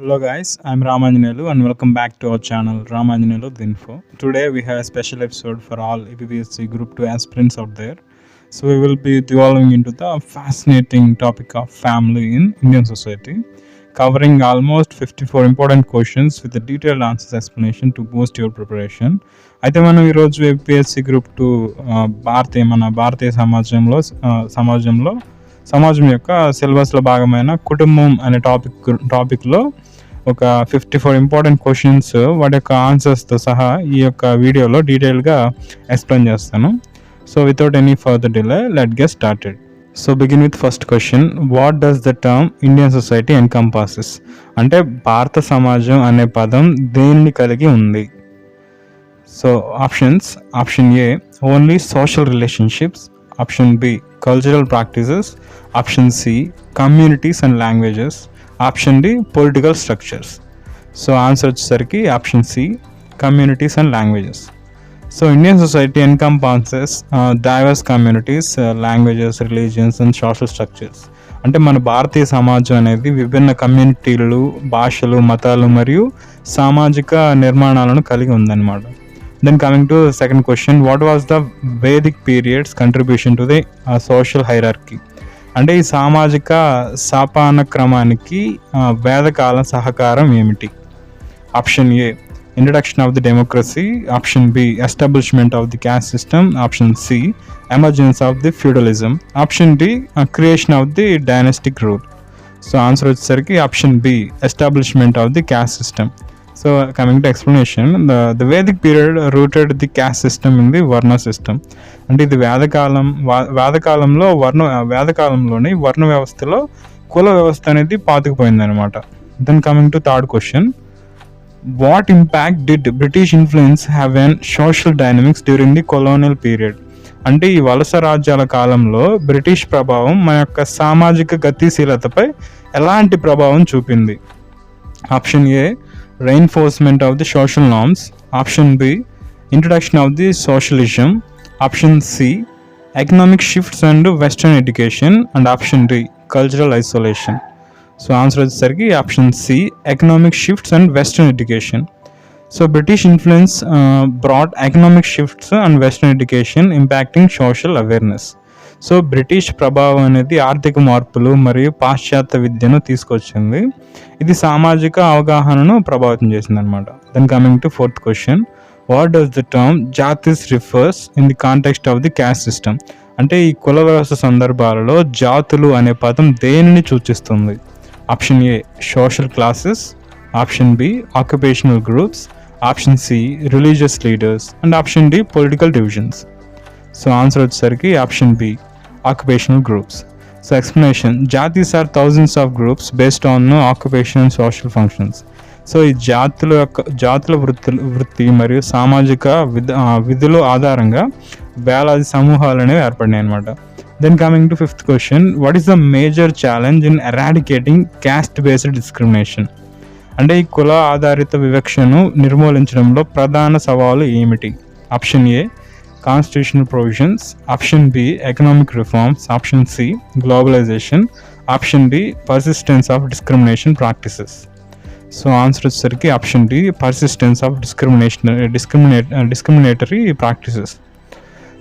Hello guys, I'm Ramanjanelu and welcome back to our channel Ramanjanelu Info. Today we have a special episode for all APPSC Group 2 aspirants out there. So we will be delving into the fascinating topic of family in Indian society, covering almost 54 important questions with a detailed answers explanation to boost your preparation. అయితే మనం ఈరోజు APSC group 2 భారతీయ సమాజం యొక్క సిలబస్లో భాగమైన కుటుంబం అనే టాపిక్లో ఒక 54 ఇంపార్టెంట్ క్వశ్చన్స్ వాటి యొక్క ఆన్సర్స్తో సహా ఈ యొక్క వీడియోలో డీటెయిల్గా ఎక్స్ప్లెయిన్ చేస్తాను. So without any further delay let get started. So begin with first question, what does the term Indian society encompasses? అంటే భారత సమాజం అనే పదం దేన్ని కలిగి ఉంది? So options: option A only social relationships, option B cultural practices, option C communities and languages, option D political structures. So answer వచ్చేసరికి option C communities and languages. So Indian society encompasses diverse communities, languages, religions and social structures. అంటే మన భారతీయ సమాజం అనేది విభిన్న కమ్యూనిటీలు, భాషలు, మతాలు మరియు సామాజిక నిర్మాణాలను కలిగి ఉందన్నమాట. Then coming to the second question, what was the Vedic period's contribution to the social hierarchy? అంటే ఈ సామాజిక సాపాన క్రమానికి వేదకాల సహకారం ఏమిటి? Option A introduction of the democracy, option B establishment of the caste system, option C emergence of the feudalism, option D creation of the dynastic rule. So answer వచ్చేసరికి option B establishment of the caste system. So coming to explanation, the Vedic period rooted the caste system in the Varna system. అంటే ఇది వేదకాలంలోని వర్ణ వ్యవస్థలో కుల వ్యవస్థ అనేది పాతుకుపోయింది అనమాట. Then coming to third question, what impact did British influence have on social dynamics during the colonial period? అంటే ఈ వలస రాజ్యాల కాలంలో బ్రిటిష్ ప్రభావం మన యొక్క సామాజిక గతిశీలతపై ఎలాంటి ప్రభావం చూపింది? Option A reinforcement of the social norms, option B introduction of the socialism, option C economic shifts and western education, and option D cultural isolation. So answer is sarki option C economic shifts and western education. So British influence brought economic shifts and western education impacting social awareness. So British ప్రభావం అనేది ఆర్థిక మార్పులు మరియు పాశ్చాత్య విద్యను తీసుకొచ్చింది. ఇది సామాజిక అవగాహనను ప్రభావితం చేసింది అనమాట. Then coming to fourth question, what does the term jatis refers in the context of the caste system? అంటే ఈ కుల వ్యవస్థ సందర్భాలలో జాతులు అనే పదం దేనిని సూచిస్తుంది? Option A social classes, option B occupational groups, option C religious leaders, and option D political divisions. So answer వచ్చేసరికి option B occupational groups. So explanation, jatis are thousands of groups based on occupation and social functions. So ఈ జాతుల వృత్తి మరియు సామాజిక విధుల ఆధారంగా వేలాది సమూహాలు అనేవి ఏర్పడినాయి అనమాట. Then coming to fifth question, what is the major challenge in eradicating caste based discrimination? అంటే ఈ కుల ఆధారిత వివక్షను నిర్మూలించడంలో ప్రధాన సవాలు ఏమిటి? Option A constitutional provisions, option B economic reforms, option C globalization, option D persistence of discrimination practices. So answer is sarki option D persistence of discriminatory practices.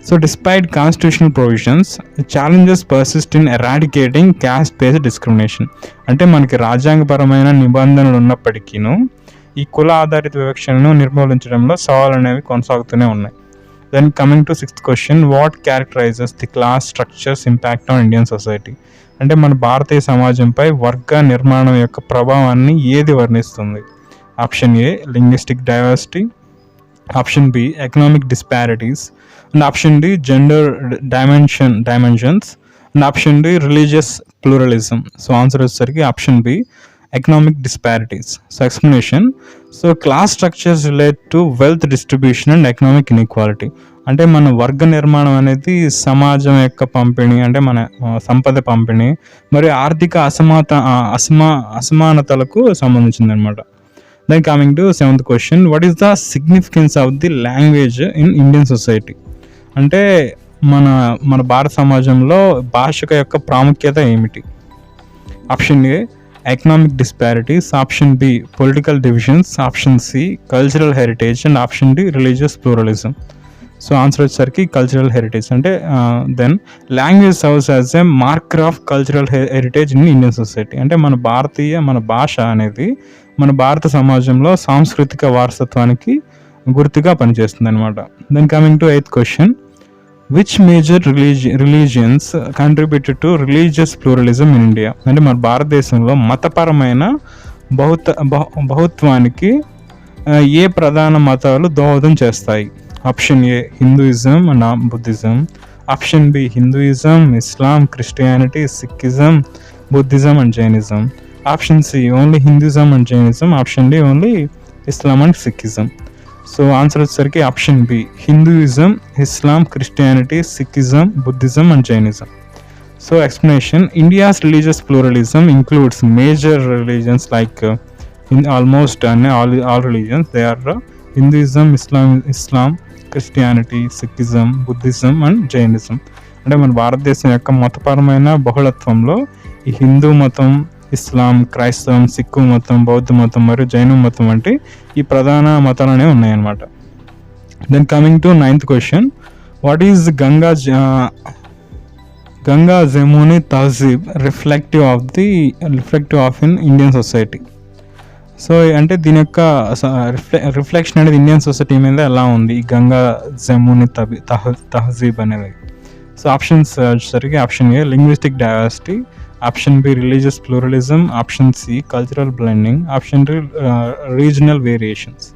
So despite constitutional provisions, the challenges persist in eradicating caste based discrimination. అంటే మనకి రాజ్యాంగపరమైన నిబంధనలు ఉన్నప్పటికీను ఈ కుల ఆధారిత వివక్షను నిర్మూలించడంలో సవాళ్ళు అనేవి కొనసాగుతూనే ఉన్నాయి. Then coming to sixth question, what characterizes the class structures impact on Indian society? అంటే మన భారతీయ సమాజంపై వర్గ నిర్మాణం యొక్క ప్రభావాన్ని ఏది వర్ణిస్తుంది? Option A linguistic diversity, option B economic disparities, and option D gender dimensions, and option D religious pluralism. So answer వచ్చేసరికి option B economic disparities. So explanation, so class structures relate to wealth distribution and economic inequality. అంటే మన వర్గ నిర్మాణం అనేది సమాజం యొక్క పంపిణీ, అంటే మన సంపద పంపిణీ మరియు ఆర్థిక అసమానతలకు సంబంధించింది అనమాట. Then coming to seventh question, what is the significance of the language in Indian society? అంటే మన భారత సమాజంలో భాష యొక్క ప్రాముఖ్యత ఏమిటి? Option A economic disparities, option B political divisions, option C cultural heritage and option D religious pluralism. So answer వచ్చేసరికి cultural heritage. అంటే then language serves as a marker of cultural heritage in Indian society. అంటే మన భాష అనేది మన భారత సమాజంలో సాంస్కృతిక వారసత్వానికి గుర్తుగా పనిచేస్తుంది అనమాట. Then coming to 8th question, which major religions contributed to religious pluralism in India. అంటే మన భారతదేశంలో మతపరమైన బహుత్వానికి ఏ ప్రధాన మతాలు దోహదం చేస్తాయి? Option A Hinduism and Buddhism, option B Hinduism, Islam, Christianity, Sikhism, Buddhism and Jainism, option C only Hinduism and Jainism, option D only Islam and Sikhism. So answer వచ్చేసరికి option B Hinduism, Islam, Christianity, Sikhism, Buddhism and Jainism. So explanation, India's religious pluralism includes major religions like in almost all religions. They are Hinduism, Islam, Christianity, Sikhism, Buddhism and Jainism. అంటే మన భారతదేశం యొక్క మతపరమైన బహుళత్వంలో ఈ హిందూ మతం, ఇస్లాం, క్రైస్తవం, సిక్కు మతం, బౌద్ధ మతం మరియు జైన మతం వంటి ఈ ప్రధాన మతాలు అనేవి ఉన్నాయన్నమాట. Then coming to 9th question, what is Ganga Jamuni Tahzeeb reflective of in Indian society. So అంటే దీని యొక్క రిఫ్లెక్షన్ అనేది ఇండియన్ సొసైటీ మీద ఎలా ఉంది ఈ గంగా జముని తహజీబ్ అనేది? సో ఆప్షన్స్ వచ్చేసరికి option A linguistic diversity, option B religious pluralism, option C cultural blending, option D regional variations.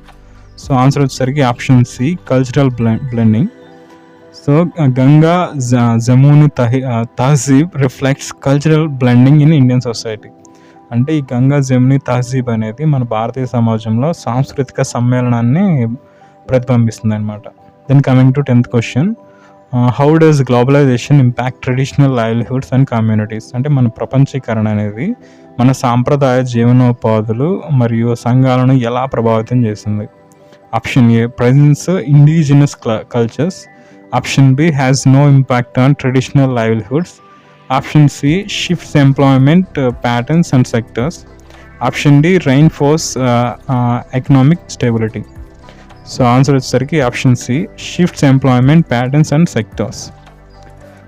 So answer వచ్చేసరికి option C cultural blending. So Ganga Jamuni Tahzeeb reflects cultural blending in Indian society. అంటే ఈ గంగా జముని తహజీబ్ అనేది మన భారతీయ సమాజంలో సాంస్కృతిక సమ్మేళనాన్ని ప్రతిబింబిస్తుంది అనమాట. Then coming to 10th question, how does globalisation impact traditional livelihoods and communities. అంటే మన ప్రపంచీకరణ అనేది మన సాంప్రదాయ జీవనోపాధులు మరియు సంఘాలను ఎలా ప్రభావితం చేసింది? Option A presence indigenous cultures, option B has no impact on traditional livelihoods, option C shifts employment patterns and sectors, option D reinforce economic stability. So answer వచ్చేసరికి option C shifts employment patterns and sectors.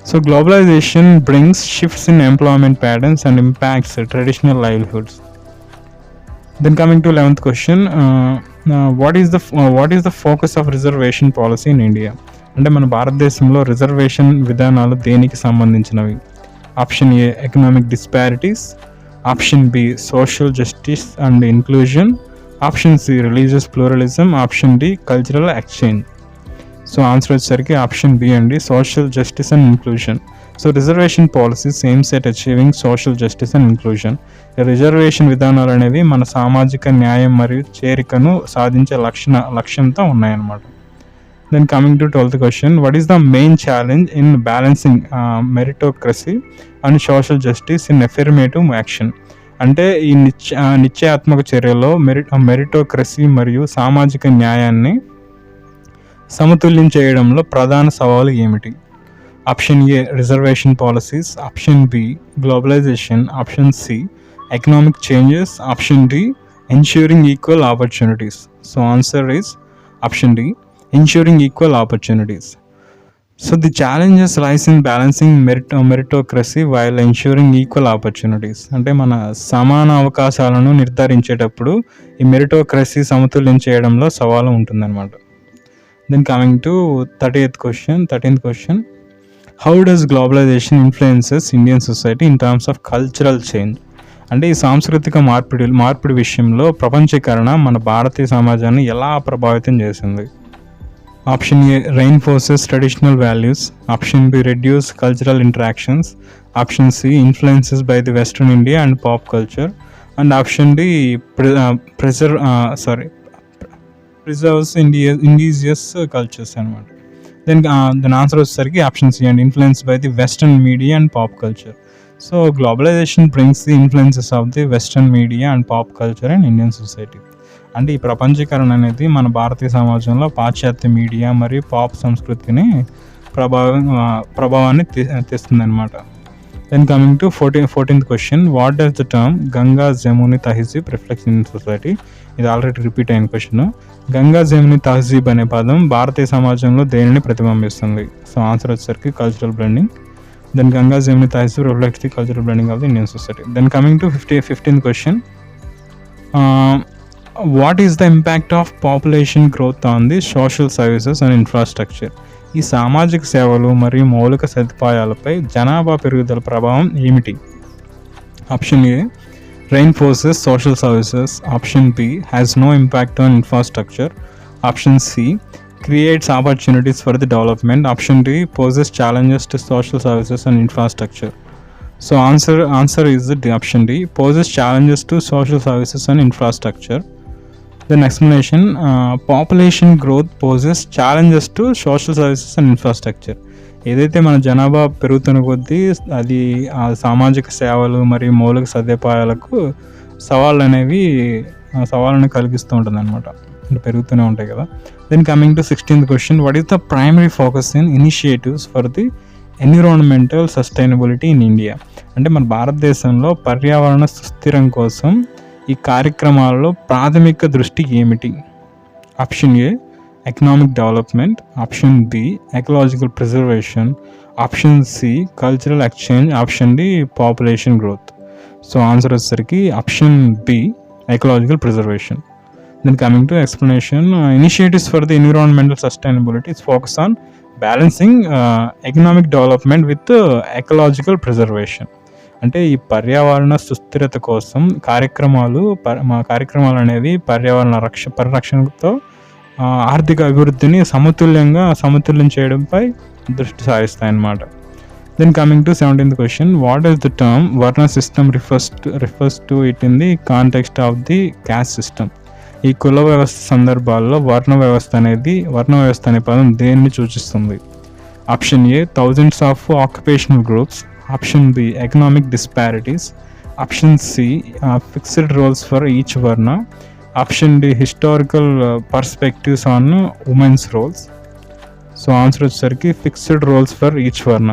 So globalisation brings shifts in employment patterns and impacts traditional livelihoods. Then coming to 11th question, what is the focus of reservation policy in India. అంటే మన భారతదేశంలో reservation విధానాలు దేనికి సంబంధించినవి? Option A economic disparities, option B social justice and inclusion, option C religious pluralism, option D cultural exchange. So answer వచ్చేసరికి option B అండి, social justice and inclusion. So reservation policies aims at achieving social justice and inclusion. Reservation విధానాలు అనేవి మన సామాజిక న్యాయం మరియు చేరికను సాధించే లక్ష్యంతో ఉన్నాయన్నమాట. Then coming to 12th question, what is the main challenge in balancing meritocracy and social justice in affirmative action? అంటే ఈ నిశ్చయాత్మక చర్యలో మెరిటోక్రసీ మరియు సామాజిక న్యాయాన్ని సమతుల్యం చేయడంలో ప్రధాన సవాలు ఏమిటి? Option A reservation policies, option B globalisation, option C economic changes, option D ensuring equal opportunities. So answer is option D, ensuring equal opportunities. So the challenges lies in balancing meritocracy while ensuring equal opportunities. అంటే మన సమాన అవకాశాలను నిర్ధారించేటప్పుడు ఈ meritocracy సమతుల్యం చేయడంలో సవాలు ఉంటుందన్నమాట. Then coming to 13th question, how does globalization influences Indian society in terms of cultural change? అంటే ఈ సాంస్కృతిక మార్పిడి విషయంలో ప్రపంచీకరణ మన భారతీయ సమాజాన్ని ఎలా ప్రభావితం చేసింది? Option A reinforces traditional values, option B reduce cultural interactions, option C influences by the western India and pop culture, and option D preserves indigenous cultures అనమాట. దెన్ ఆన్సర్ వచ్చేసరికి option C and influence by the western media and pop culture. So globalisation brings the influences of the western media and pop culture and Indian society. అంటే ఈ ప్రపంచీకరణ అనేది మన భారతీయ సమాజంలో పాశ్చాత్య media మరియు పాప్ సంస్కృతిని ప్రభావాన్ని తెస్తుంది అనమాట. Then coming to 14th question, what does the term Ganga Jamuni Tehzeeb reflect in society? ఇది ఆల్రెడీ రిపీట్ అయిన క్వశ్చన్. గంగా జముని తహజీబ్ అనే పదం భారతీయ సమాజంలో దేనిని ప్రతిబింబిస్తుంది? సో ఆన్సర్ వచ్చేసరికి cultural blending. Then Ganga Jamuni Tahzeeb reflects the cultural blending of the Indian society. Then coming to 15th question, what is the impact of population growth on the social services and infrastructure? ఈ సామాజిక సేవలు మరియు మౌలిక సదుపాయాలపై జనాభా పెరుగుదల ప్రభావం ఏమిటి? Option A, reinforces social services. Option B, has no impact on infrastructure. Option C, creates opportunities for the development. Option D, poses challenges to social services and infrastructure. So answer is the option D, poses challenges to social services and infrastructure. Then explanation, population growth poses challenges to social services and infrastructure. ఏదైతే మన జనాభా పెరుగుతున్న కొద్దీ అది ఆ సామాజిక సేవలు మరియు మౌలిక సదుపాయాలకు సవాళ్ళని కలిగిస్తూ ఉంటుంది అనమాట, అంటే పెరుగుతూనే ఉంటాయి కదా. Then coming to 16th question, what is the primary focus in initiatives for the environmental sustainability in India? అంటే మన భారతదేశంలో పర్యావరణ సుస్థిరం కోసం ఈ కార్యక్రమాలలో ప్రాథమిక దృష్టి ఏమిటి? Option A, economic development. Option B, ecological preservation. Option C, cultural exchange. Option D, population growth. So answer వచ్చేసరికి option B, ecological preservation. Then coming to explanation, initiatives for the environmental sustainability is focus on balancing economic development with ecological preservation. అంటే ఈ పర్యావరణ సుస్థిరత కోసం కార్యక్రమాలు అనేవి పర్యావరణ పరిరక్షణతో ఆర్థిక అభివృద్ధిని సమతుల్యం చేయడంపై దృష్టి సారిస్తాయన్నమాట. Then coming to 17th question, what is the term varna system refers to it in the context of the caste system? ఈ కుల వ్యవస్థ సందర్భాల్లో వర్ణ వ్యవస్థ అనే పదం దేన్ని సూచిస్తుంది? Option A, thousands of occupational groups. Option B, economic disparities. Option C, fixed roles for each varna. Option D, historical perspectives on women's roles. So answer వచ్చేసరికి fixed roles for each varna.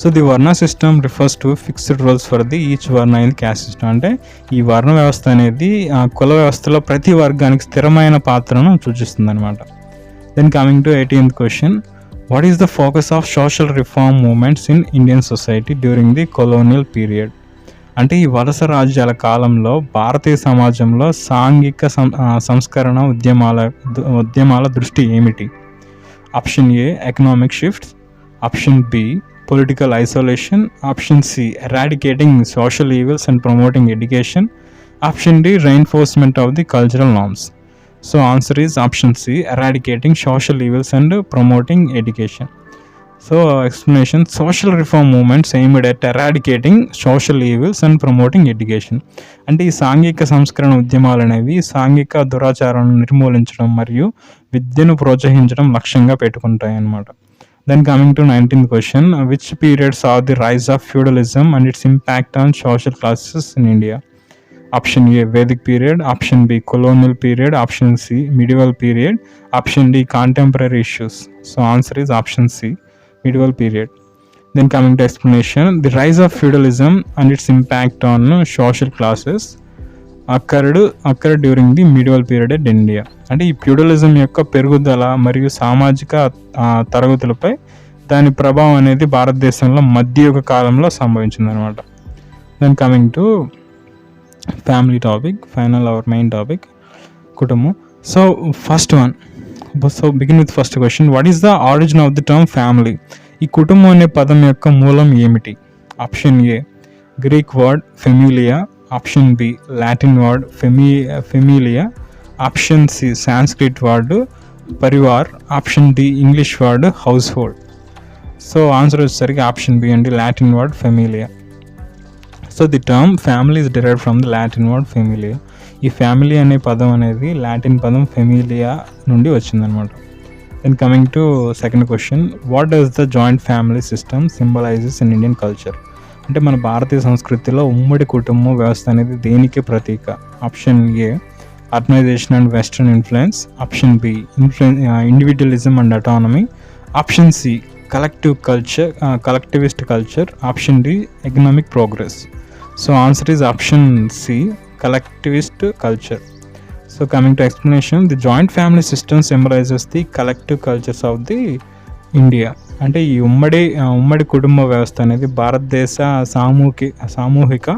So the varna system refers to fixed roles for the each varna in caste system. అంటే ఈ వర్ణ వ్యవస్థ అనేది కుల వ్యవస్థలో ప్రతి వర్గానికి స్థిరమైన పాత్రను సూచిస్తుంది అనమాట. Then coming to 18th question, what is the focus of social reform movements in Indian society during the colonial period? అంటే ఈ వలస రాజ్యాల కాలంలో భారతీయ సమాజంలో సాంఘిక సంస్కరణ ఉద్యమాల దృష్టి ఏమిటి? Option A, economic shifts. Option B, political isolation. Option C, eradicating social evils and promoting education. Option D, reinforcement of the cultural norms. So answer is option C, eradicating social evils and promoting education. So explanation, social reform movements aimed at eradicating social evils and promoting education. అంటే ఈ సాంఘిక సంస్కరణ ఉద్యమాలు అనేవి సాంఘిక దురాచారాలను నిర్మూలించడం మరియు విద్యను ప్రోత్సహించడం లక్ష్యంగా పెట్టుకుంటాయి అన్నమాట. Then coming to 19th question, which period saw the rise of feudalism and its impact on social classes in India? Option A, Vedic period. Option B, colonial period. Option C, medieval period. Option D, contemporary issues. So answer is option C, medieval period. Then coming to explanation, the rise of feudalism and its impact on social classes occurred during the medieval period in India. అంటే ఈ feudalism యొక్క పెరుగుదల మరియు సామాజిక తరగతులపై దాని ప్రభావం అనేది భారతదేశంలో మధ్యయుగ కాలంలో సంభవించింది అనమాట. Then coming to family topic, final our main topic, కుటుంబం. So begin with first question, what is the origin of the term family? ఈ కుటుంబం అనే పదం యొక్క మూలం ఏమిటి? Option A, Greek word familia. Option B, Latin word familia. Option C, Sanskrit word parivar. Option D, English word household. So answer వచ్చేసరికి option B అండి, Latin word familia. So the term family is derived from the Latin word familia. ఈ family అనే పదం అనేది Latin పదం ఫెమిలియా నుండి వచ్చిందనమాట. Then coming to second question, what does the joint family system symbolises in Indian culture? అంటే మన భారతీయ సంస్కృతిలో ఉమ్మడి కుటుంబ వ్యవస్థ అనేది దేనికి ప్రతీక? Option A, urbanisation and western influence. Option B, individualism and autonomy. Option C, collectivist culture. Option D, economic progress. So answer is option C, collectivist culture. So coming to explanation, the joint family system symbolizes the collective cultures of the India. అంటే ఈ ఉమ్మడి కుటుంబ వ్యవస్థ అనేది భారతదేశ సామూహిక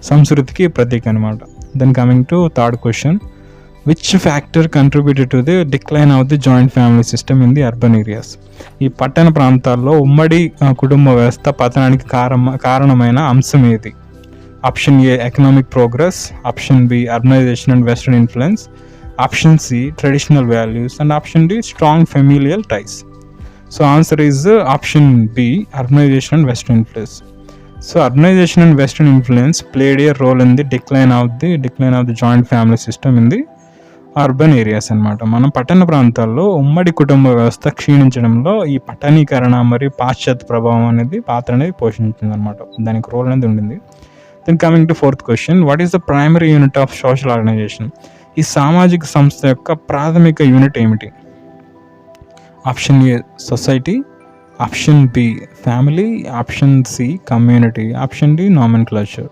సంస్కృతికి ప్రతీక అనమాట. Then coming to third question, which factor contributed to the decline of the joint family system in the urban areas? ఈ పట్టణ ప్రాంతాల్లో ఉమ్మడి కుటుంబ వ్యవస్థ పతనానికి కారణమైన అంశం ఏది? Option A, economic progress. Option B, urbanisation and western influence. Option C, traditional values. And option D, strong familial ties. So answer is option B, urbanization and western influence. So urbanization and western influence played a role in the decline of the joint family system in the urban areas అన్నమాట. మనం పట్టణ ప్రాంతాల్లో ఉమ్మడి కుటుంబ వ్యవస్థ క్షీణించడంలో ఈ పట్టణీకరణ మరియు పాశ్చాత్య ప్రభావం అనేది పాత్ర అనేది పోషించింది అనమాట. దానికి రోల్ అనేది ఉండింది. Then coming to fourth question, what is the primary unit of social organization? ఈ సామాజిక సంస్థ యొక్క ప్రాథమిక యూనిట్ ఏమిటి? Option A, society. Option B, family. Option C, community. Option D, nomenclature.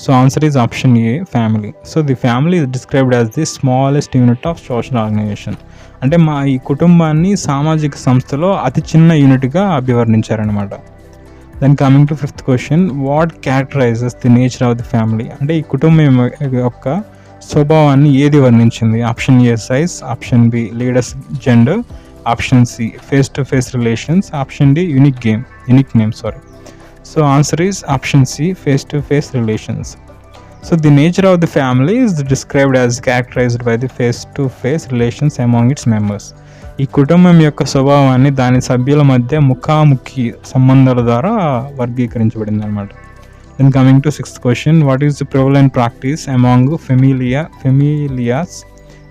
So answer is option A, family. So the family is described as the smallest unit of social organization. అంటే ఈ కుటుంబాన్ని సామాజిక సంస్థలో అతి చిన్న యూనిట్గా అభివర్ణించారనమాట. Then coming to fifth question, what క్యారెక్టరైజెస్ the nature of the family? అంటే ఈ కుటుంబం యొక్క స్వభావాన్ని ఏది వర్ణించింది? Option A, size. Option B, leaders gender. Option C, face to face relations. Option D, unique name. So answer is option C, face to face relations. So the nature of the family is described as characterized by the face to face relations among its members. ఈ కుటుంబం యొక్క స్వభావాన్ని దాని సభ్యుల మధ్య ముఖాముఖి సంబంధాల ద్వారా వర్గీకరించబడింది అనమాట. Then coming to sixth question, what is the prevalent practice among familias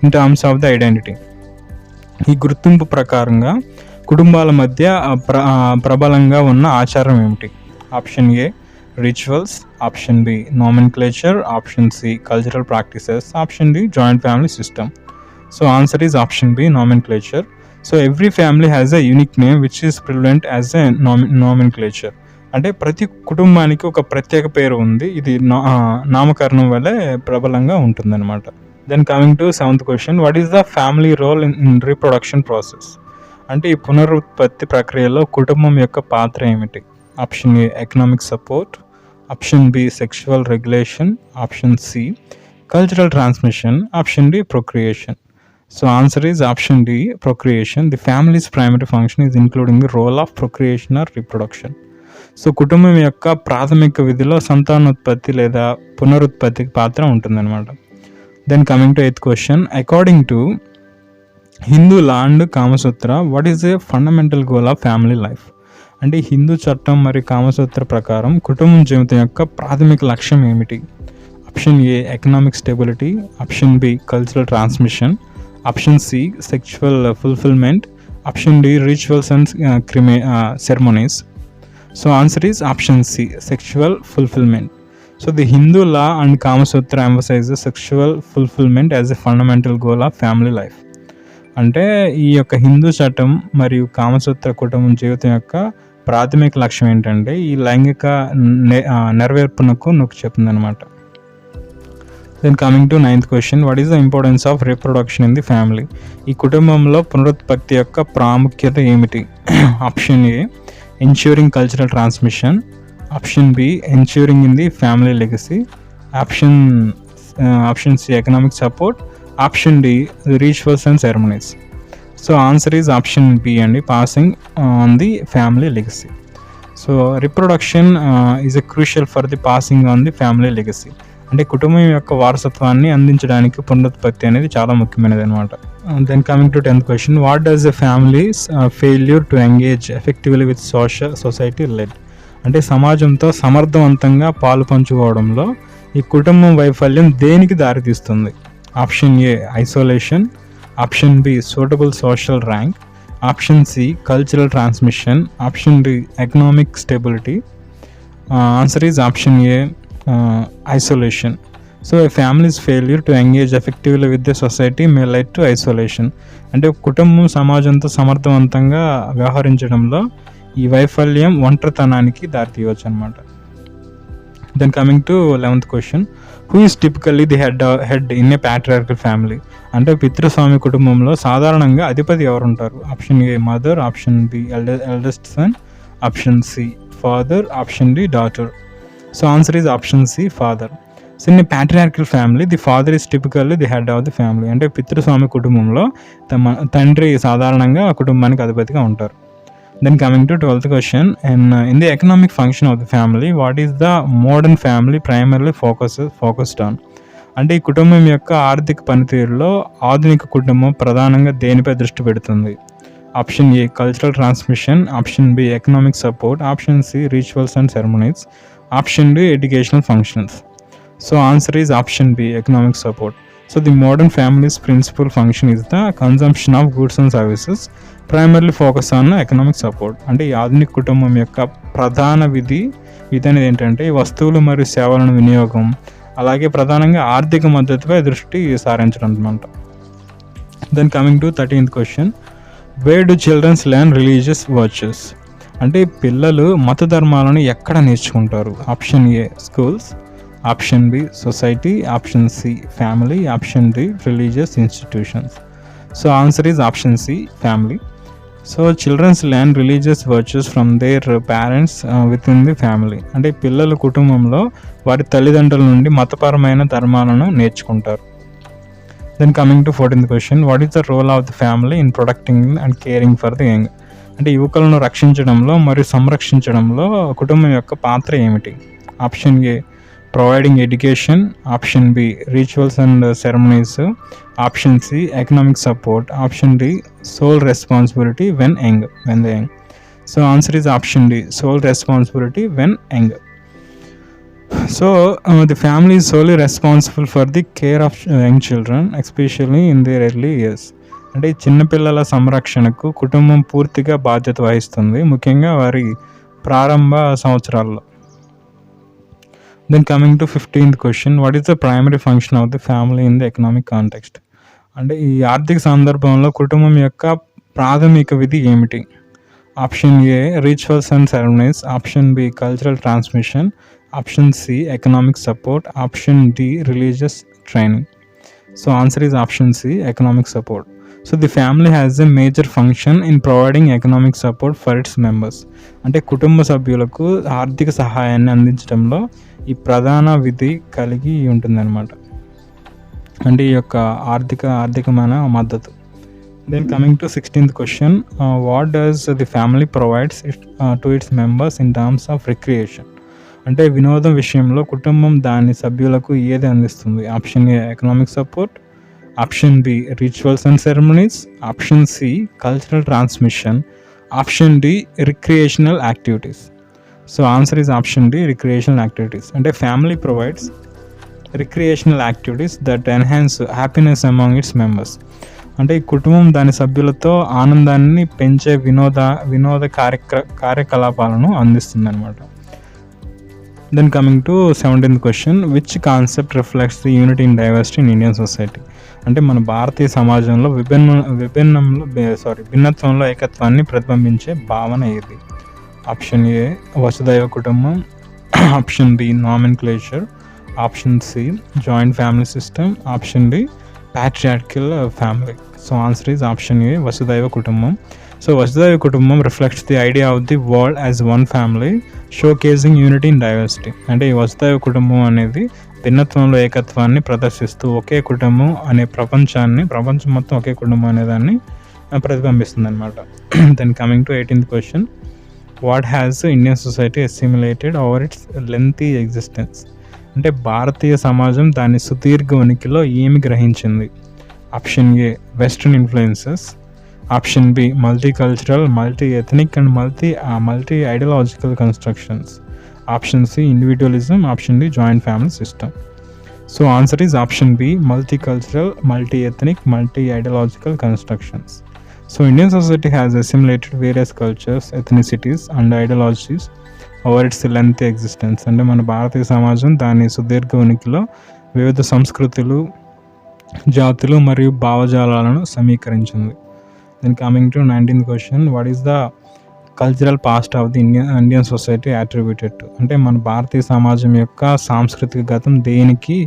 in terms of the identity? ఈ గుర్తింపు ప్రకారంగా కుటుంబాల మధ్య ప్రబలంగా ఉన్న ఆచారం ఏమిటి? Option A, rituals. Option B, nomenclature. Option C, cultural practices. Option D, joint family system. So answer is option B, nomenclature. So every family has a unique name which is prevalent as a nomenclature. అంటే ప్రతి కుటుంబానికి ఒక ప్రత్యేక పేరు ఉంది, ఇది నామకరణం వల్ల ప్రబలంగా ఉంటుందన్నమాట. Then coming to seventh question, what is the family role in reproduction process? అంటే ఈ పునరుత్పత్తి ప్రక్రియలో కుటుంబం యొక్క పాత్ర ఏమిటి? Option A, economic support. Option B, sexual regulation. Option C, cultural transmission. Option D, procreation. So answer is option D, procreation. The family's primary function is including the role of procreation or reproduction. So కుటుంబం యొక్క ప్రాథమిక విధిలో సంతానోత్పత్తి లేదా పునరుత్పత్తికి పాత్ర ఉంటుందన్నమాట. Then coming to eighth question, according to Hindu law and Kamasutra, what is a fundamental goal of family life? అంటే హిందూ చట్టం మరియు కామసూత్ర ప్రకారం కుటుంబం జీవితం యొక్క ప్రాథమిక లక్ష్యం ఏమిటి? Option A, economic stability. Option B, cultural transmission. Option C, sexual fulfilment. Option D, rituals and ceremonies. So answer is option C, sexual fulfilment. So the Hindu law and Kama Sutra emphasizes sexual fulfillment as a fundamental goal of family life. అంటే ఈ యొక్క హిందూ చట్టం మరియు కామసూత్ర కుటుంబం జీవితం యొక్క ప్రాథమిక లక్ష్యం ఏంటంటే ఈ లైంగిక నెరవేర్పునకు నొక్కి చెప్తుంది అనమాట. Then coming to ninth question, what is the importance of reproduction in the family? ఈ కుటుంబంలో పునరుత్పత్తి యొక్క ప్రాముఖ్యత ఏమిటి? Option A, ensuring cultural transmission. Option B, ensuring in the family legacy. Option C, economic support. Option D, rituals and ceremonies. So answer is option B అండి, passing on the family legacy. So reproduction is a crucial for the passing on the family legacy. అంటే కుటుంబం యొక్క వారసత్వాన్ని అందించడానికి పునరుత్పత్తి అనేది చాలా ముఖ్యమైనది అనమాట. Then coming to 10th question, what does a family's failure to engage effectively with society led? అంటే సమాజంతో సమర్థవంతంగా పాలు పంచుకోవడంలో ఈ కుటుంబం వైఫల్యం దేనికి దారితీస్తుంది? Option A, isolation. Option B, suitable social rank. Option C, cultural transmission. Option D, economic stability. Answer is option A, isolation. So a family's failure to engage effectively with the society may lead to isolation. అంటే కుటుంబం సమాజంతో సమర్థవంతంగా వ్యవహరించడంలో ఈ వైఫల్యం ఒంటరితనానికి దారితీయవచ్చు అనమాట. Then coming to 11th question, who is typically the head in a patriarchal family? అంటే పితృస్వామి కుటుంబంలో సాధారణంగా అధిపతి ఎవరుంటారు? Option A mother, option B eldest son, option C father, option D daughter. So answer is option C father. So in a patriarchal family the father is typically the head of the family. అంటే పితృస్వామి కుటుంబంలో తండ్రి సాధారణంగా ఆ కుటుంబానికి అధిపతిగా ఉంటారు. Then coming to 12th question, in the economic function of the family, what is the modern family primarily focused on? అంటే ఈ కుటుంబం యొక్క ఆర్థిక పనితీరులో ఆధునిక కుటుంబం ప్రధానంగా దేనిపై దృష్టి పెడుతుంది? Option A cultural transmission, option B economic support, option C rituals and ceremonies, option D educational functions. So answer is option B economic support. So the modern family's principal function is the consumption of goods and services, primarily focus on economic support. అంటే ఈ ఆధునిక కుటుంబం యొక్క ప్రధాన విధి అనేది ఏంటంటే ఈ వస్తువులు మరియు సేవలను వినియోగం, అలాగే ప్రధానంగా ఆర్థిక మద్దతుపై దృష్టి సారించడం అనమాట. Then coming to 13th question, where do childrens learn religious virtues? అంటే పిల్లలు మత ధర్మాలను ఎక్కడ నేర్చుకుంటారు? Option A schools, option B society, option C family, option D religious institutions. So answer is option C family. So childrens learn religious virtues from their parents with in the family. అంటే పిల్లలు కుటుంబంలో వారి తల్లిదండ్రుల నుండి మతపరమైన ధర్మాలను నేర్చుకుంటారు. Then coming to 14th question, what is the role of the family in protecting and caring for the young? అంటే యువకులను రక్షించడంలో మరియు సంరక్షించడంలో కుటుంబం యొక్క పాత్ర ఏమిటి? Option A providing education, option B rituals and ceremonies, option C economic support, option D sole responsibility when the young. So answer is option D sole responsibility when young. So the family is solely responsible for the care of young children especially in their early years. అంటే చిన్నపిల్లల సంరక్షణకు కుటుంబం పూర్తిగా బాధ్యత వహిస్తుంది, ముఖ్యంగా వారి ప్రారంభ సంవత్సరాల్లో. Then coming to 15th question, what is the primary function of the family in the economic context? అంటే ఈ ఆర్థిక సందర్భంలో కుటుంబం యొక్క ప్రాథమిక విధి ఏమిటి? Option A rituals and ceremonies, option B cultural transmission, option C economic support, option D religious training. So answer is option C economic support. So the family has a major function in providing economic support for its members. అంటే కుటుంబ సభ్యులకు ఆర్థిక సహాయాన్ని అందించడంలో ఈ ప్రధాన విధి కలిగి ఉంటుందన్నమాట, అంటే ఈ యొక్క ఆర్థికమైన మద్దతు. Then coming to 16th question, what does the family provides to its members in terms of recreation? అంటే వినోదం విషయంలో కుటుంబం దాని సభ్యులకు ఏది అందిస్తుంది? Option A economic support, option B rituals and ceremonies, option C cultural transmission, option D recreational activities. So answer is option D recreational activities. అంటే family provides recreational activities that enhance happiness among its members. అంటే ఈ కుటుంబం దాని సభ్యులతో ఆనందాన్ని పెంచే వినోద కార్యకలాపాలను అందిస్తుంది అనమాట. Then coming to 17th question, which concept reflects the unity in diversity in Indian society? అంటే మన భారతీయ సమాజంలో భిన్నత్వంలో ఏకత్వాన్ని ప్రతిబింబించే భావన ఏది? Option A Vasudhaiva Kutumbam, option B nomenclature, option C joint family system, option D patriarchal family. So answer is option A Vasudhaiva Kutumbam. So Vasudhaiva కుటుంబం reflects the idea of the world as one family showcasing unity in diversity. అంటే ఈ వసుదైవ కుటుంబం అనేది భిన్నత్వంలో ఏకత్వాన్ని ప్రదర్శిస్తూ ఒకే కుటుంబం అనే ప్రపంచం మొత్తం ఒకే కుటుంబం అనేదాన్ని ప్రతిబింబిస్తుంది అనమాట. Then coming to 18th question, what has Indian society assimilated over its lengthy existence? అంటే భారతీయ సమాజం దాని సుదీర్ఘ ఉనికిలో ఏమి గ్రహించింది? Option A western influences, option B multi cultural, multi ethnic and multi ideological constructions, option C individualism, option D joint family system. So answer is option B multi cultural, multi ethnic, multi ideological constructions. So Indian society has assimilated various cultures, ethnicities and ideologies over its lengthy existence. అంటే మన భారతీయ సమాజం దాని సుదీర్ఘ ఉనికిలో వివిధ సంస్కృతులు, జాతులు మరియు భావజాలాలను సమీకరించింది. Then coming to 19th question, what is the cultural past of the Indian society attributed to. అంటే మన భారతీయ సమాజం యొక్క సాంస్కృతిక గతం దేనికి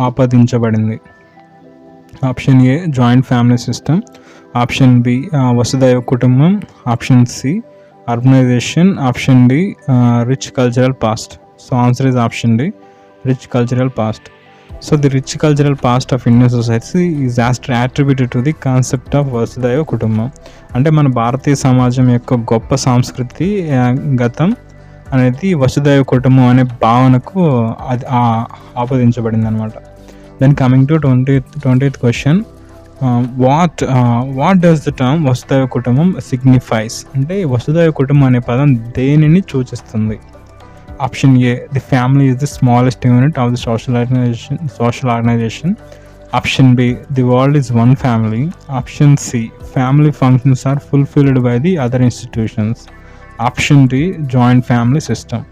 ఆపాదించబడింది? Option A joint family system, option B Vasudhaiva Kutumbam, option C urbanization, option D rich cultural past. So answer is option D, rich cultural past. So the rich cultural past of Indian society is attributed to the concept of వసుదైవ కుటుంబం. అంటే మన భారతీయ సమాజం యొక్క గొప్ప సంస్కృతి గతం అనేది వసుదైవ కుటుంబం అనే భావనకు అది ఆపాదించబడింది అనమాట. Then coming to 20th question, what does the term Vasudhaiva Kutumbam signifies? అంటే వసుదైవ కుటుంబం అనే పదం దేనిని సూచిస్తుంది? Option A, the family is the smallest unit of the social organization. Option B, the world is one family. Option C, family functions are fulfilled by the other institutions. Option D, joint family system.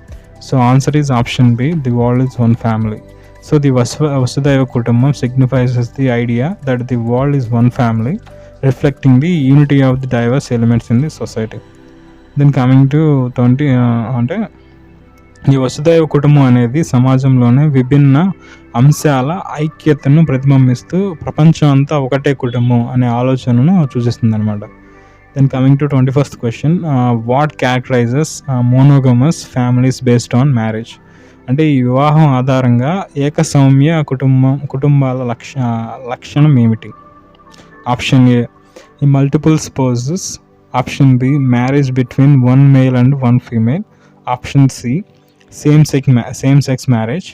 So answer is option B, the world is one family. So the Vasudhaiva Kutumbam signifies the idea that the world is one family, reflecting the unity of the diverse elements in the society. Then coming to 20 ఈ వసుదైవ కుటుంబం అనేది సమాజంలోనే విభిన్న అంశాల ఐక్యతను ప్రతిబింబిస్తూ ప్రపంచం అంతా ఒకటే కుటుంబం అనే ఆలోచనను సూచిస్తుంది అనమాట. Then coming to 21st question, what characterizes monogamous families based on marriage? అంటే ఈ వివాహం ఆధారంగా ఏకసౌమ్య కుటుంబాల లక్షణం ఏమిటి? ఆప్షన్ ఏ, ఈ multiple spouses. Option B, marriage between one male and one female. Option C, same sex marriage.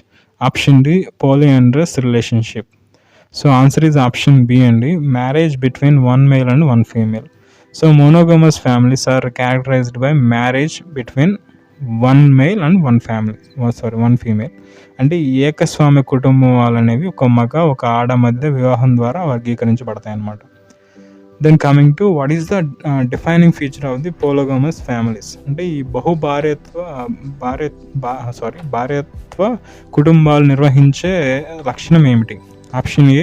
Option D, polyandrous relationship. So answer is option B అండి, marriage between one male and one female. So monogamous families are characterized by marriage between one male and one female. అంటే ఏకస్వామ్య కుటుంబాలు అనేవి ఒక మగ ఒక ఆడ మధ్య వివాహం ద్వారా వర్గీకరించబడతాయి అన్నమాట. Then coming to what is the defining feature of the polygamous families? అంటే ఈ భార్యత్వ కుటుంబాలు నిర్వహించే లక్షణం ఏమిటి? Option A,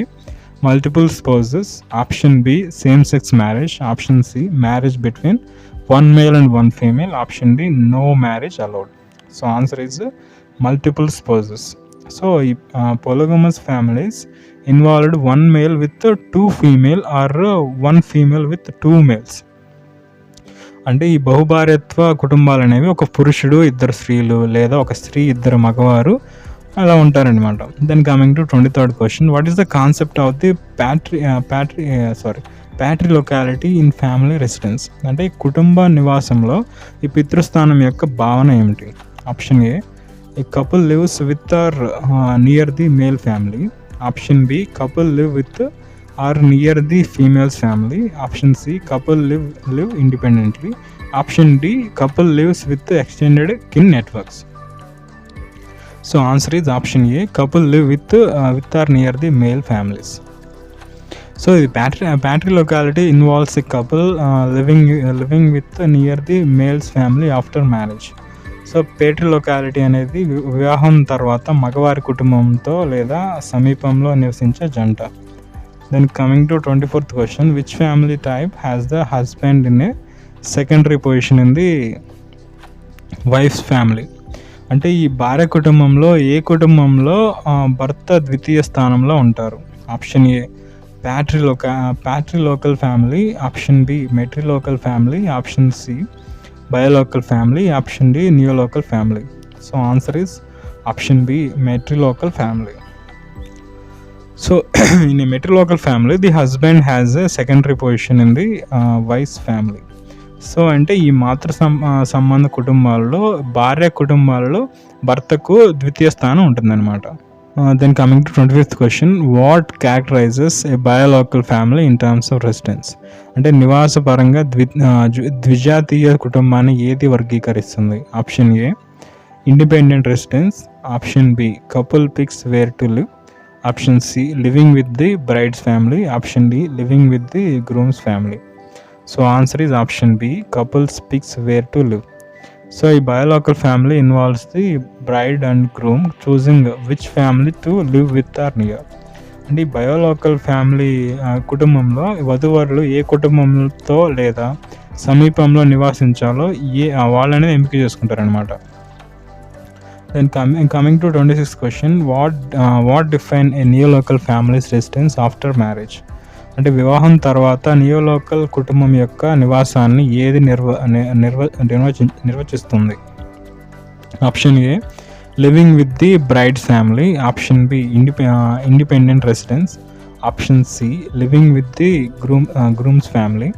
multiple spouses. Option B, same sex marriage. Option C, marriage between one male and one female. Option D, no marriage allowed. So answer is multiple spouses. So ఈ polygamous families involved one male with two female or one female with two males. అంటే ఈ బహుభార్యత్వ కుటుంబాలు అనేవి ఒక పురుషుడు ఇద్దరు స్త్రీలు లేదా ఒక స్త్రీ ఇద్దరు మగవారు అలా ఉంటారనమాట. Then coming to 23rd question, what is the concept of the patrilocality in family residence? అంటే కుటుంబ నివాసంలో ఈ పితృస్థానం యొక్క భావన ఏమిటి? Option A, a couple lives with or near the male family. Option B, couple live with or near the female's family. Option C, couple live independently. Option D, couple lives with extended kin networks. So answer is option A, couple live with or near the male families. So the patry locality involves a couple living with near the male's family after marriage. So patrilocality అనేది వివాహం తర్వాత మగవారి కుటుంబంతో లేదా సమీపంలో నివసించే జంట. Then coming to 24th question, which family type has the husband in a secondary position in the wife's family? అంటే ఈ భార్య కుటుంబంలో ఏ కుటుంబంలో భర్త ద్వితీయ స్థానంలో ఉంటారు? Option A, patrilocal family. Option B, matrilocal family. Option C, biological family. Option D, neolocal family. So answer is option B, matrilocal family. So in a matrilocal family, the husband has a secondary position in the wife's family. So అంటే ఈ మాతృ సంబంధ కుటుంబాల్లో భార్య కుటుంబాలలో భర్తకు ద్వితీయ స్థానం ఉంటుందన్నమాట. Then coming to 25th question, what characterizes a biological family in terms of residence? అంటే నివాస పరంగా ద్విజాతీయ కుటుంబాన్ని ఏది వర్గీకరిస్తుంది? Option A, independent residence. Option B, couple picks where to live. Option C, living with the bride's family. Option D, living with the groom's family. So answer is option B, couples picks where to live. So a biological family involves the bride and groom choosing which family to live with or near. అంటే biological family కుటుంబంలో వధువరులు ఏ కుటుంబంతో లేదా సమీపంలో నివాసించాలో వాళ్ళనేది ఎంపిక చేసుకుంటారనమాట. Then coming to 26th question, what define a neolocal family's residence after marriage? అంటే వివాహం తర్వాత నియోలోకల్ కుటుంబం యొక్క నివాసాన్ని ఏది నిర్వచిస్తుంది? Option A living with the bride's family, option B independent residence, option C living with the groom's family,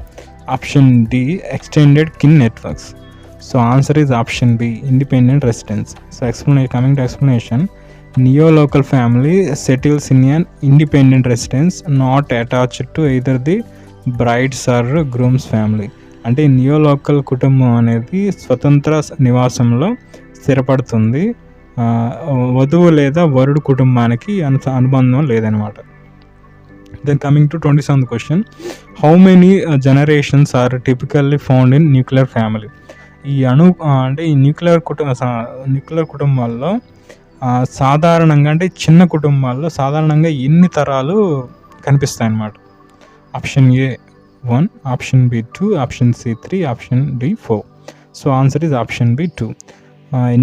option D extended kin networks. So answer is option B, independent residence. So coming to explanation, neolocal family settles in an independent residence not attached to either the bride's or groom's family. అంటే నియోలోకల్ కుటుంబం అనేది స్వతంత్ర నివాసంలో స్థిరపడుతుంది, వధువు లేదా వరుడు కుటుంబానికి అనుబంధం లేదనమాట. Then coming to 27th question, how many generations are typically found in nuclear family? అంటే ఈ న్యూక్లియర్ కుటుంబాల్లో సాధారణంగా, అంటే చిన్న కుటుంబాల్లో సాధారణంగా ఎన్ని తరాలు కనిపిస్తాయి అన్నమాట? Option A 1, option B 2, option C 3, option D 4. So answer is option B 2.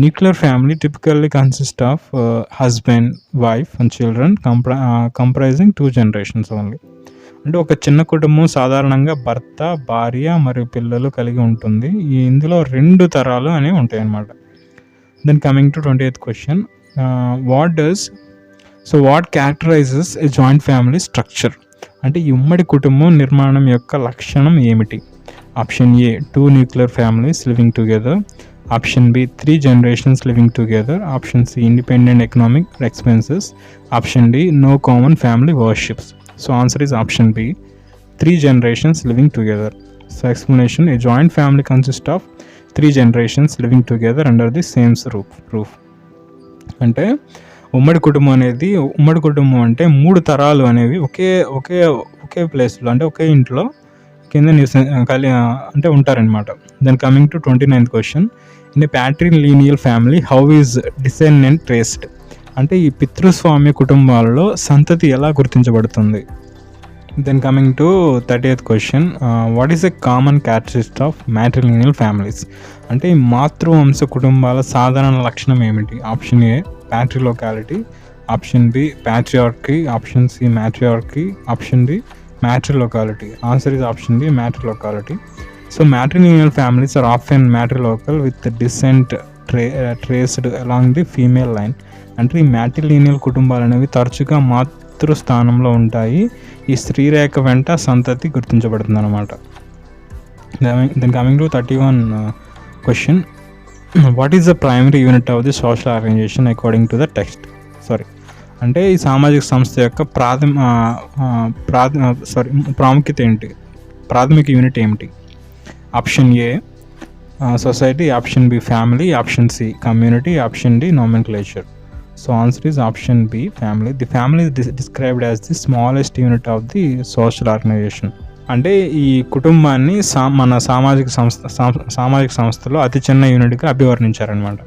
Nuclear family typically consist of husband, wife and children comprising 2 generations only. అంటే ఒక చిన్న కుటుంబం సాధారణంగా భర్త, భార్య మరియు పిల్లలు కలిగి ఉంటుంది. ఇందులో 2 తరాలు అనేవి ఉంటాయి అన్నమాట. Then coming to 28th question, what characterises a joint family structure? అంటే ఈ ఉమ్మడి కుటుంబం నిర్మాణం యొక్క లక్షణం ఏమిటి? Option A 2 nuclear families living together, option B 3 generations living together, option C independent economic expenses, option D no common family worships. So answer is option B, 3 generations living together. So explanation, a joint family consists of 3 generations living together under the same roof. అంటే ఉమ్మడి కుటుంబం అంటే 3 తరాలు అనేవి ఒకే ప్లేస్లో, అంటే ఒకే ఇంట్లో కింద అంటే ఉంటారనమాట. Then coming to 29th question, in a patrilineal family how is descendant traced? అంటే ఈ పితృస్వామ్య కుటుంబాలలో సంతతి ఎలా గుర్తించబడుతుంది? Then coming to 30th question, what is a common characteristic of matrilineal families? అంటే ఈ మాతృవంశ కుటుంబాల సాధారణ లక్షణం ఏమిటి? Option A patrilocality, option B patriarchy, option C matriarchy, option D matrilocality. Answer is option B matrilocality. So matrilineal families are often matrilocal with descent traced along the female line. అంటే ఈ matrilineal కుటుంబాలు అనేవి తరచుగా మాతృస్థానంలో ఉంటాయి, ఈ స్త్రీ రేఖ వెంట సంతతి గుర్తించబడుతుంది అనమాట. Then coming to 31 question, what is the primary unit of the social organisation according to the text? అంటే ఈ సామాజిక సంస్థ యొక్క ప్రాముఖ్యత ఏంటి? ప్రాథమిక యూనిట్ ఏమిటి? Option A society, option B family, option C community, option D nomenclature. So answer is option B family. The family is described as the smallest unit of the social organization. అంటే ఈ కుటుంబాన్ని మన సామాజిక సంస్థలో అతి చిన్న యూనిట్గా అభివర్ణించారనమాట.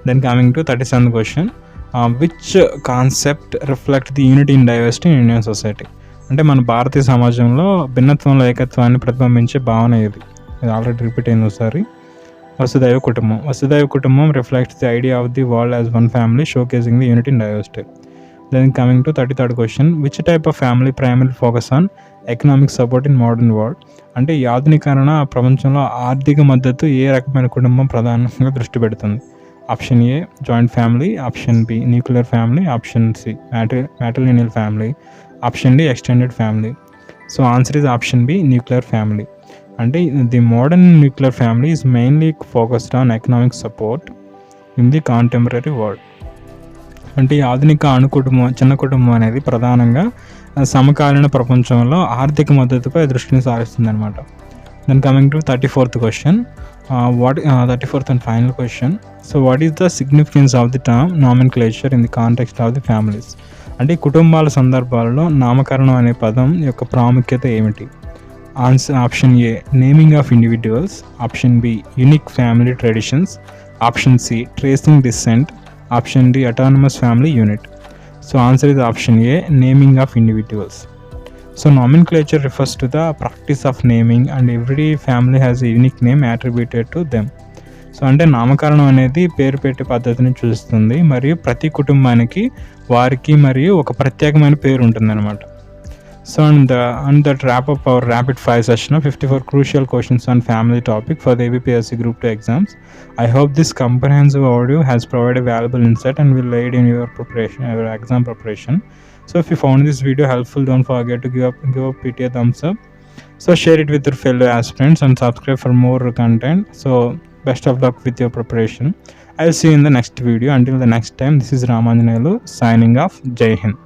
Then coming to 37th question, which concept reflect the unity in diversity in Indian society? అంటే మన భారతీయ సమాజంలో భిన్నత్వంలో ఏకత్వాన్ని ప్రతిబింబించే భావన ఇది ఆల్రెడీ రిపీట్ అయింది ఒకసారి. వసుదైవ కుటుంబం reflects the idea of the world as one family showcasing the unity in diversity. Then coming to 33rd question, which type of family primary focus on economic support in modern world? అంటే ఈ ఆధునికరణ ప్రపంచంలో ఆర్థిక మద్దతు ఏ రకమైన కుటుంబం ప్రధానంగా దృష్టి పెడుతుంది? Option A joint family, option B nuclear family, option C matrilineal family, option D extended family. So answer is option B nuclear family. అంటే the modern nuclear family is mainly focused on economic support in the contemporary world. అంటే ఈ ఆధునిక చిన్న కుటుంబం అనేది ప్రధానంగా సమకాలీన ప్రపంచంలో ఆర్థిక మద్దతుపై దృష్టిని సారిస్తుంది అనమాట. Then coming to 34th question, 34th and final question. So what is the significance of the term nomenclature in the context of the families? అంటే కుటుంబాల సందర్భాలలో నామకరణం అనే పదం యొక్క ప్రాముఖ్యత ఏమిటి? Option A naming of individuals, option B unique family traditions, option C tracing descent, option D autonomous family unit. So answer is option A naming of individuals. So nomenclature refers to the practice of naming, and every family has a unique name attributed to them. So అంటే నామకరణం అనేది పేరు పెట్టే పద్ధతిని చూస్తుంది, మరియు ప్రతి కుటుంబానికి వారికి మరియు ఒక ప్రత్యేకమైన పేరు ఉంటుందన్నమాట. So on that wrap up our rapid fire session of 54 crucial questions on family topic for the APPSC Group 2 exams. I hope this comprehensive audio has provided valuable insight and will aid in your preparation, your exam preparation. So if you found this video helpful, don't forget to give PT a thumbs up. So share it with your fellow aspirants and subscribe for more content. So best of luck with your preparation. I'll see you in the next video. Until the next time, this is Ramanjanelu signing off. Jai Hind.